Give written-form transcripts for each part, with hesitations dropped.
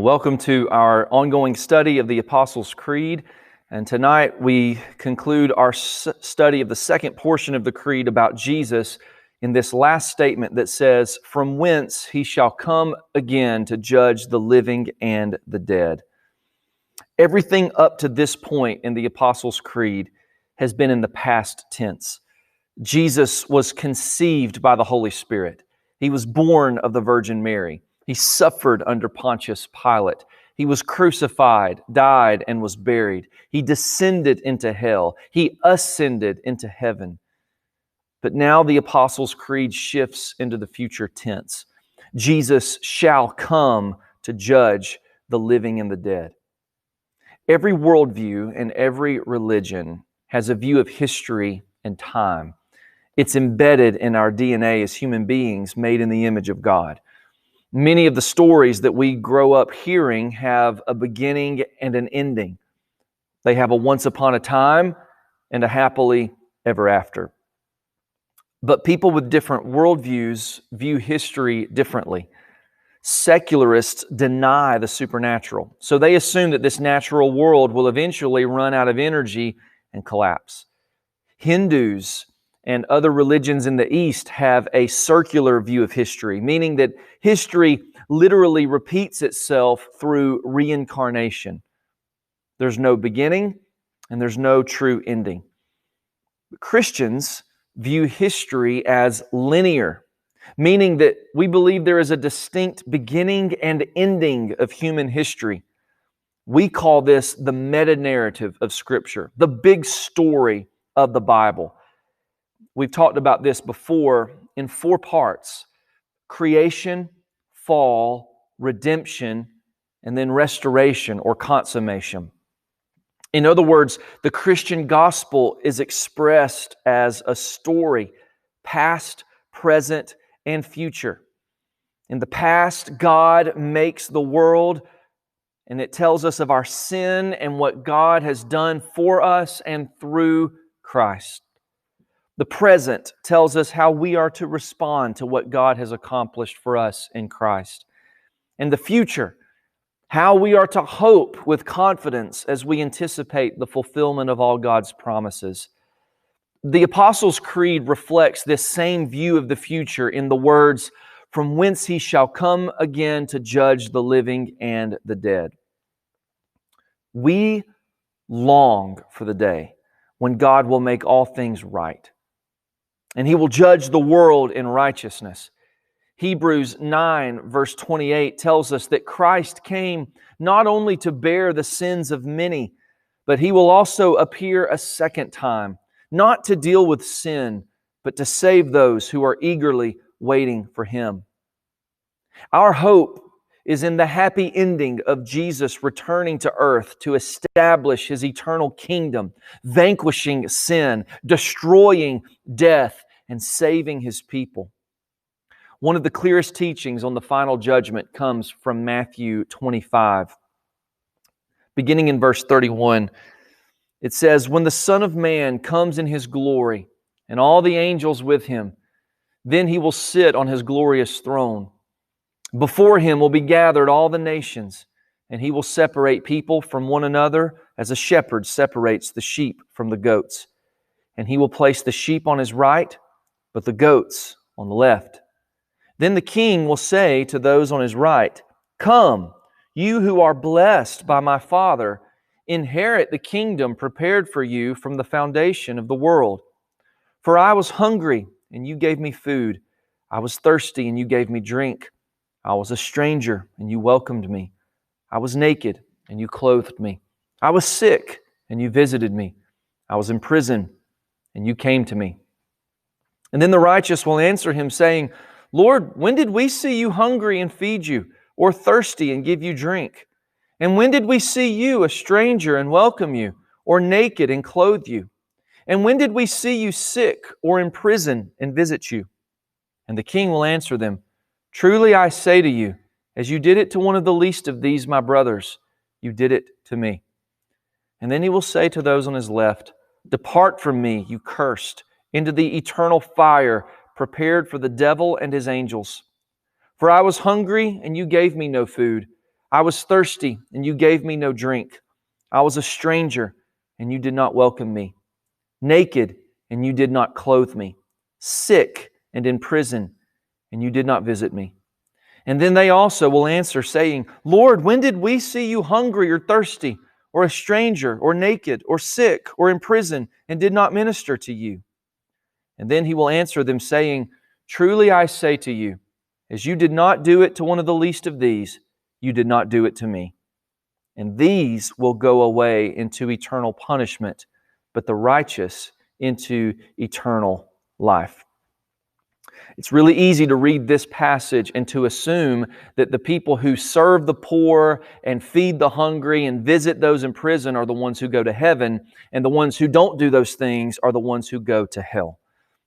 Welcome to our ongoing study of the Apostles' Creed. And tonight we conclude our study of the second portion of the Creed about Jesus in this last statement that says, "From whence he shall come again to judge the living and the dead." Everything up to this point in the Apostles' Creed has been in the past tense. Jesus was conceived by the Holy Spirit. He was born of the Virgin Mary. He suffered under Pontius Pilate. He was crucified, died, and was buried. He descended into hell. He ascended into heaven. But now the Apostles' Creed shifts into the future tense. Jesus shall come to judge the living and the dead. Every worldview and every religion has a view of history and time. It's embedded in our DNA as human beings made in the image of God. Many of the stories that we grow up hearing have a beginning and an ending. They have a once upon a time and a happily ever after. But people with different worldviews view history differently. Secularists deny the supernatural, so they assume that this natural world will eventually run out of energy and collapse. Hindus and other religions in the East have a circular view of history, meaning that history literally repeats itself through reincarnation. There's no beginning and there's no true ending. Christians view history as linear, meaning that we believe there is a distinct beginning and ending of human history. We call this the meta-narrative of Scripture, the big story of the Bible. We've talked about this before in 4 parts: creation, fall, redemption, and then restoration or consummation. In other words, the Christian gospel is expressed as a story, past, present, and future. In the past, God makes the world, and it tells us of our sin and what God has done for us and through Christ. The present tells us how we are to respond to what God has accomplished for us in Christ. And the future, how we are to hope with confidence as we anticipate the fulfillment of all God's promises. The Apostles' Creed reflects this same view of the future in the words, "From whence he shall come again to judge the living and the dead." We long for the day when God will make all things right, and He will judge the world in righteousness. Hebrews 9 verse 28 tells us that Christ came not only to bear the sins of many, but He will also appear a second time, not to deal with sin, but to save those who are eagerly waiting for Him. Our hope is in the happy ending of Jesus returning to earth to establish His eternal kingdom, vanquishing sin, destroying death, and saving His people. One of the clearest teachings on the final judgment comes from Matthew 25. Beginning in verse 31, it says, "When the Son of Man comes in His glory, and all the angels with Him, then He will sit on His glorious throne. Before Him will be gathered all the nations, and He will separate people from one another as a shepherd separates the sheep from the goats. And He will place the sheep on His right, but the goats on the left. Then the King will say to those on His right, 'Come, you who are blessed by my Father, inherit the kingdom prepared for you from the foundation of the world. For I was hungry, and you gave me food. I was thirsty, and you gave me drink. I was a stranger, and you welcomed me. I was naked, and you clothed me. I was sick, and you visited me. I was in prison, and you came to me.' And then the righteous will answer Him, saying, 'Lord, when did we see you hungry and feed you, or thirsty and give you drink? And when did we see you a stranger and welcome you, or naked and clothe you? And when did we see you sick or in prison and visit you?' And the King will answer them, 'Truly I say to you, as you did it to one of the least of these my brothers, you did it to me.' And then He will say to those on His left, 'Depart from me, you cursed, into the eternal fire prepared for the devil and his angels. For I was hungry, and you gave me no food. I was thirsty, and you gave me no drink. I was a stranger, and you did not welcome me. Naked, and you did not clothe me. Sick and in prison, and you did not visit me. And then they also will answer, saying, Lord, when did we see you hungry or thirsty, or a stranger, or naked, or sick, or in prison, and did not minister to you? And then He will answer them, saying, Truly I say to you, as you did not do it to one of the least of these, you did not do it to me. And these will go away into eternal punishment, but the righteous into eternal life. It's really easy to read this passage and to assume that the people who serve the poor and feed the hungry and visit those in prison are the ones who go to heaven, and the ones who don't do those things are the ones who go to hell.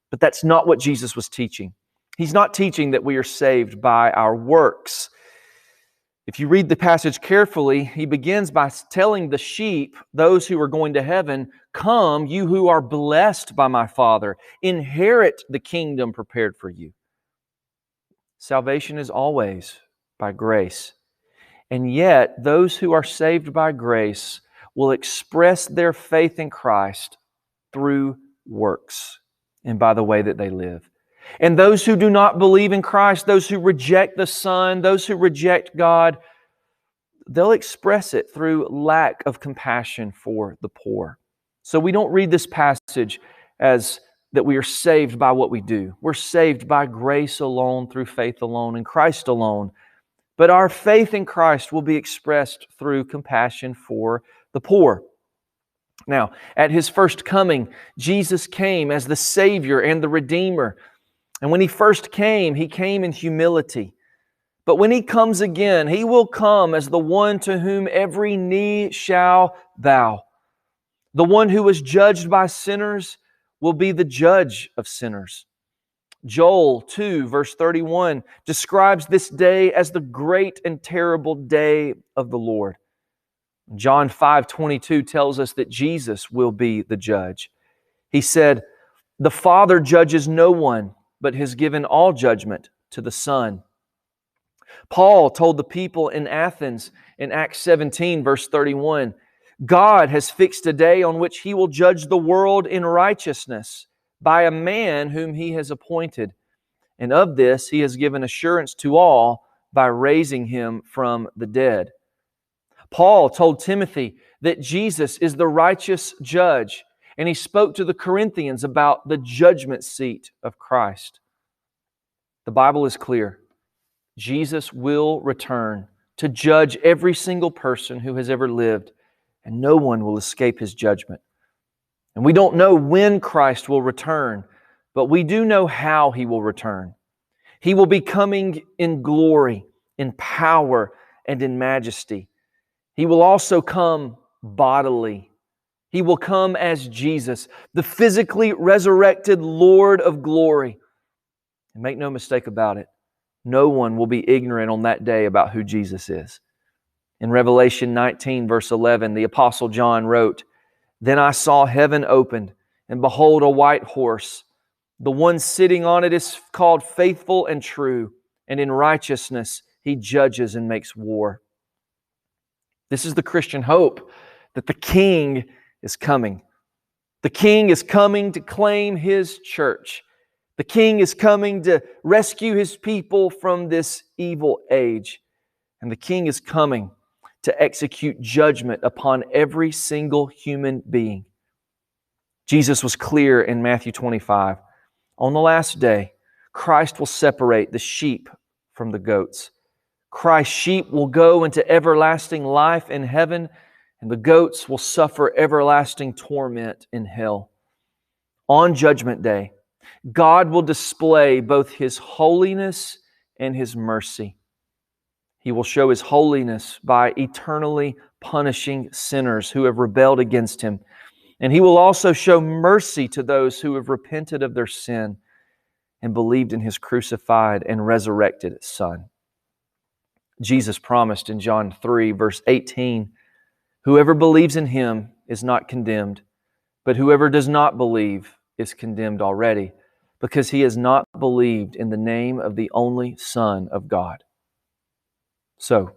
But that's not what Jesus was teaching. He's not teaching that we are saved by our works. If you read the passage carefully, He begins by telling the sheep, those who are going to heaven, Come, you who are blessed by my Father, inherit the kingdom prepared for you. Salvation is always by grace. And yet, those who are saved by grace will express their faith in Christ through works and by the way that they live. And those who do not believe in Christ, those who reject the Son, those who reject God, they'll express it through lack of compassion for the poor. So we don't read this passage as that we are saved by what we do. We're saved by grace alone, through faith alone, in Christ alone. But our faith in Christ will be expressed through compassion for the poor. Now, at His first coming, Jesus came as the Savior and the Redeemer. And when He first came, He came in humility. But when He comes again, He will come as the one to whom every knee shall bow. The one who was judged by sinners will be the judge of sinners. Joel 2, verse 31, describes this day as the great and terrible day of the Lord. John 5:22 tells us that Jesus will be the judge. He said, The Father judges no one, but has given all judgment to the Son. Paul told the people in Athens in Acts 17, verse 31, God has fixed a day on which He will judge the world in righteousness by a man whom He has appointed. And of this He has given assurance to all by raising Him from the dead. Paul told Timothy that Jesus is the righteous judge, and he spoke to the Corinthians about the judgment seat of Christ. The Bible is clear. Jesus will return to judge every single person who has ever lived, and no one will escape His judgment. And we don't know when Christ will return, but we do know how He will return. He will be coming in glory, in power, and in majesty. He will also come bodily. He will come as Jesus, the physically resurrected Lord of glory. And make no mistake about it, no one will be ignorant on that day about who Jesus is. In Revelation 19, verse 11, the Apostle John wrote, Then I saw heaven opened, and behold, a white horse. The one sitting on it is called Faithful and True, and in righteousness He judges and makes war. This is the Christian hope, that the King is coming. The King is coming to claim His church. The King is coming to rescue His people from this evil age. And the King is coming to execute judgment upon every single human being. Jesus was clear in Matthew 25. On the last day, Christ will separate the sheep from the goats. Christ's sheep will go into everlasting life in heaven, and the goats will suffer everlasting torment in hell. On Judgment Day, God will display both His holiness and His mercy. He will show His holiness by eternally punishing sinners who have rebelled against Him. And He will also show mercy to those who have repented of their sin and believed in His crucified and resurrected Son. Jesus promised in John 3, verse 18, Whoever believes in Him is not condemned, but whoever does not believe is condemned already, because he has not believed in the name of the only Son of God. So,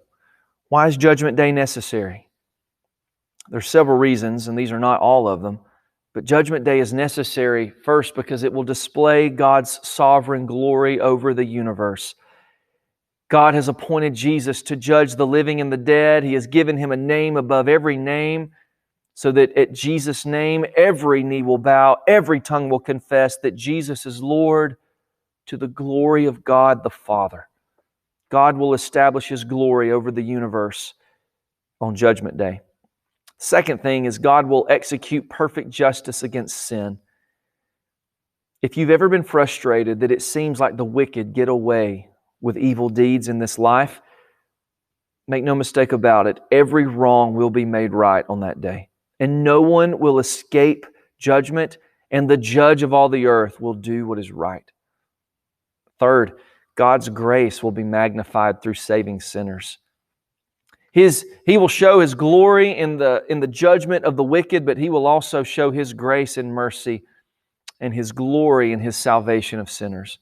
Why is Judgment Day necessary? There's several reasons, and these are not all of them. But Judgment Day is necessary, first, because it will display God's sovereign glory over the universe. God has appointed Jesus to judge the living and the dead. He has given Him a name above every name, so that at Jesus' name, every knee will bow, every tongue will confess that Jesus is Lord, to the glory of God the Father. God will establish His glory over the universe on Judgment Day. Second thing is God will execute perfect justice against sin. If you've ever been frustrated that it seems like the wicked get away with evil deeds in this life, make no mistake about it, every wrong will be made right on that day. And no one will escape judgment, and the judge of all the earth will do what is right. Third, God's grace will be magnified through saving sinners. He will show His glory in the judgment of the wicked, but He will also show His grace and mercy and His glory in His salvation of sinners.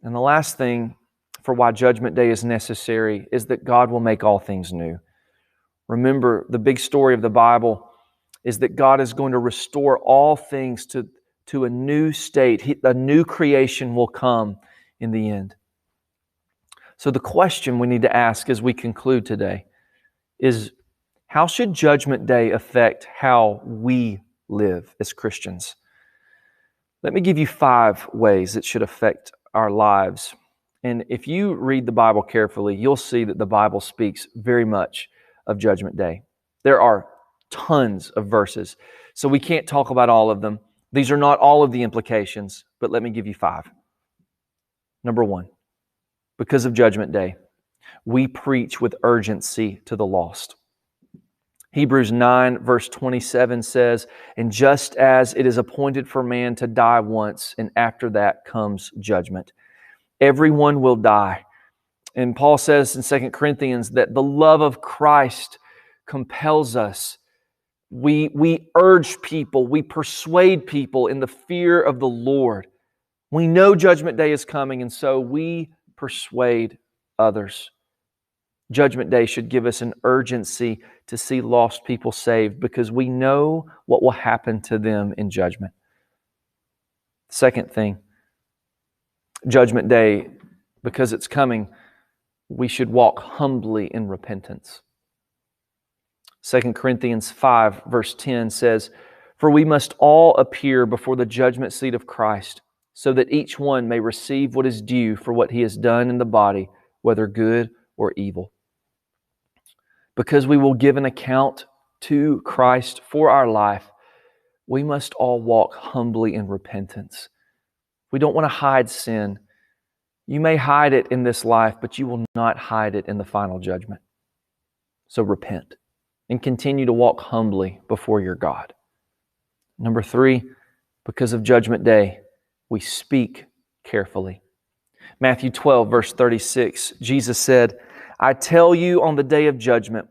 And the last thing for why Judgment Day is necessary is that God will make all things new. Remember, the big story of the Bible is that God is going to restore all things to a new state. A new creation will come in the end. So the question we need to ask as we conclude today is, how should Judgment Day affect how we live as Christians? Let me give you 5 ways it should affect our lives. And if you read the Bible carefully, you'll see that the Bible speaks very much of Judgment Day. There are tons of verses, so we can't talk about all of them. These are not all of the implications, but let me give you 5. Number 1. Because of Judgment Day, we preach with urgency to the lost. Hebrews 9 verse 27 says, "And just as it is appointed for man to die once, and after that comes judgment." Everyone will die. And Paul says in 2 Corinthians that the love of Christ compels us. We urge people, we persuade people in the fear of the Lord. We know Judgment Day is coming, and so we persuade others. Judgment Day should give us an urgency to see lost people saved because we know what will happen to them in judgment. Second thing, Judgment Day, because it's coming, we should walk humbly in repentance. 2 Corinthians 5 verse 10 says, "For we must all appear before the judgment seat of Christ, so that each one may receive what is due for what he has done in the body, whether good or evil." Because we will give an account to Christ for our life, we must all walk humbly in repentance. We don't want to hide sin. You may hide it in this life, but you will not hide it in the final judgment. So repent and continue to walk humbly before your God. Number 3, because of Judgment Day, we speak carefully. Matthew 12, verse 36, Jesus said, "I tell you, on the day of judgment,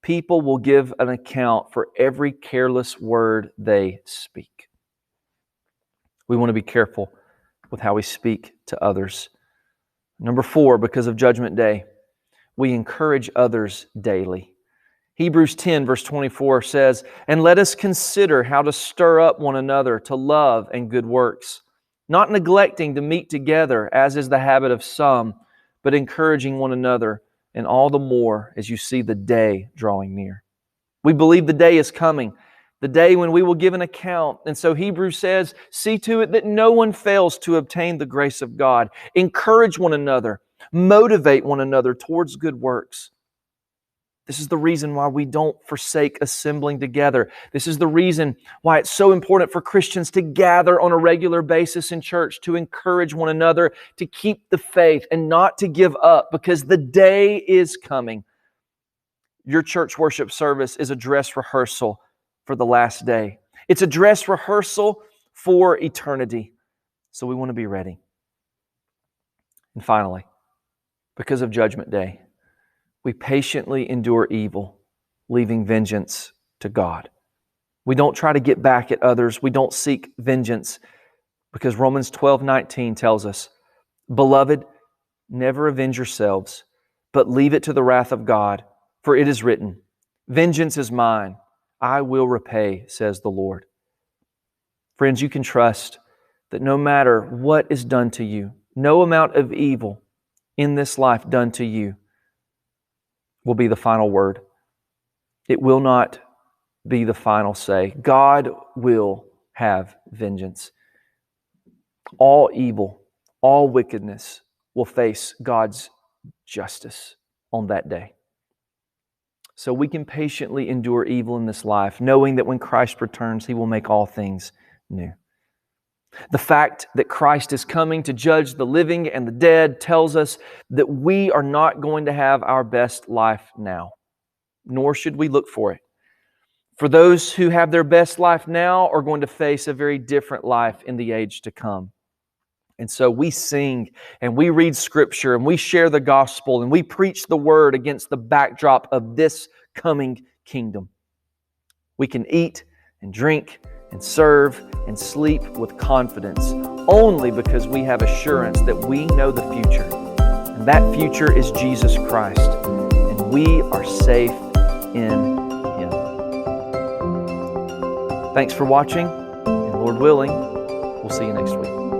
people will give an account for every careless word they speak." We want to be careful with how we speak to others. Number 4, because of Judgment Day, we encourage others daily. Hebrews 10, verse 24 says, "And let us consider how to stir up one another to love and good works, not neglecting to meet together, as is the habit of some, but encouraging one another, and all the more as you see the day drawing near." We believe the day is coming, the day when we will give an account. And so Hebrews says, see to it that no one fails to obtain the grace of God. Encourage one another, motivate one another towards good works. This is the reason why we don't forsake assembling together. This is the reason why it's so important for Christians to gather on a regular basis in church, to encourage one another, to keep the faith and not to give up, because the day is coming. Your church worship service is a dress rehearsal for the last day. It's a dress rehearsal for eternity. So we want to be ready. And finally, because of Judgment Day, we patiently endure evil, leaving vengeance to God. We don't try to get back at others. We don't seek vengeance, because Romans 12:19 tells us, "Beloved, never avenge yourselves, but leave it to the wrath of God, for it is written, vengeance is mine, I will repay, says the Lord. Friends, you can trust that no matter what is done to you, no amount of evil in this life done to you will be the final word. It will not be the final say. God will have vengeance. All evil, all wickedness will face God's justice on that day. So we can patiently endure evil in this life, knowing that when Christ returns, He will make all things new. The fact that Christ is coming to judge the living and the dead tells us that we are not going to have our best life now, nor should we look for it. For those who have their best life now are going to face a very different life in the age to come. And so we sing and we read Scripture and we share the gospel and we preach the Word against the backdrop of this coming kingdom. We can eat and drink and serve and sleep with confidence only because we have assurance that we know the future. And that future is Jesus Christ. And we are safe in Him. Thanks for watching, and Lord willing, we'll see you next week.